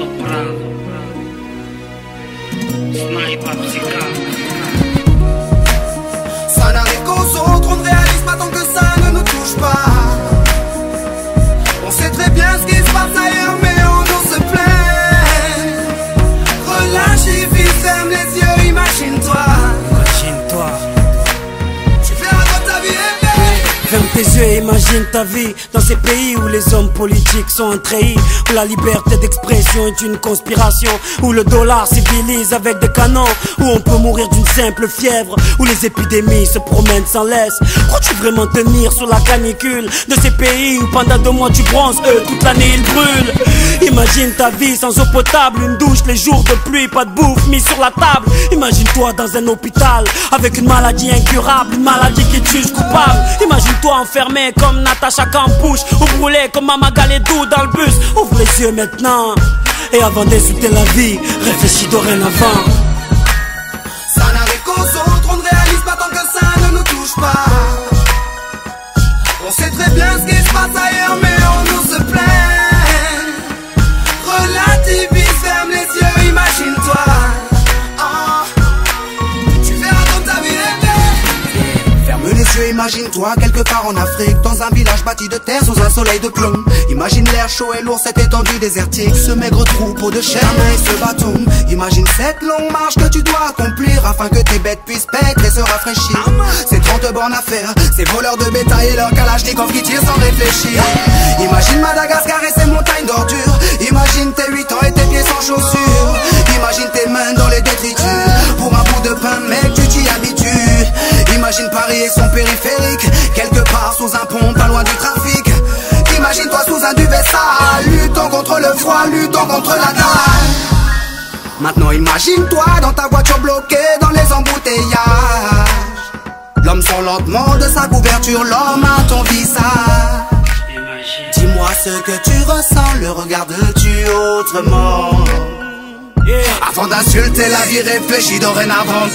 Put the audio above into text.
Soprano, Sniper Psychiatre. Ça n'arrive qu'aux autres, on ne réalise pas tant que ça ne nous touche pas. On sait très bien ce qui se passe ailleurs, mais on nous se plaint. Relâche et vis, ferme les yeux, imagine-toi. Imagine-toi. Tu verras dans ta vie rêver. Ferme tes yeux et imagine ta vie dans ces pays où les hommes politiques sont un treillis, où la liberté d'expression est une conspiration, où le dollar civilise avec des canons, où on peut mourir d'une simple fièvre, où les épidémies se promènent sans laisse. Crois-tu vraiment tenir sur la canicule de ces pays où pendant 2 mois tu bronzes, eux toute l'année ils brûlent? Imagine ta vie sans eau potable, une douche les jours de pluie, pas de bouffe mise sur la table. Imagine-toi dans un hôpital avec une maladie incurable, une maladie qui te juge coupable. Imagine-toi enfermé comme Natacha Campouche, ou brûlé comme Mama Galedou dans le bus. Ouvre les yeux maintenant, et avant d'insulter la vie, réfléchis dorénavant. Ça n'arrive qu'aux autres, on ne réalise pas tant que ça ne nous touche pas. On sait très bien ce qui se passe ailleurs, mais on nous se plaint. Relativise, ferme les yeux, imagine-toi. Tu verras dans ta vie rêver. Ferme les yeux, imagine-toi quelque part en Afrique, dans un village bâti de terre sous un soleil de plomb. Imagine l'air chaud et lourd, cette étendue désertique, ce maigre troupeau de chair et ce bâton. Imagine cette longue marche que tu dois accomplir afin que tes bêtes puissent paître et se rafraîchir. Ces 30 bornes à faire, ces voleurs de bétail et leurs kalachnikov qui tirent sans réfléchir. Imagine Madagascar et ses montagnes d'ordures. Imagine tes 8 ans et tes pieds sans chaussures. Imagine tes mains dans les détritus. Pour un bout de pain, mec, tu t'y habitues. Imagine Paris et son périphérique, quelque part sous un pont, pas loin du trafic. Imagine-toi sous un duvet sale, luttant contre le froid, luttant contre la dalle. Maintenant imagine-toi dans ta voiture bloquée dans les embouteillages. L'homme sort lentement de sa couverture, l'homme à ton visage. Dis-moi ce que tu ressens, le regardes-tu autrement? Avant d'insulter la vie, réfléchis dorénavant.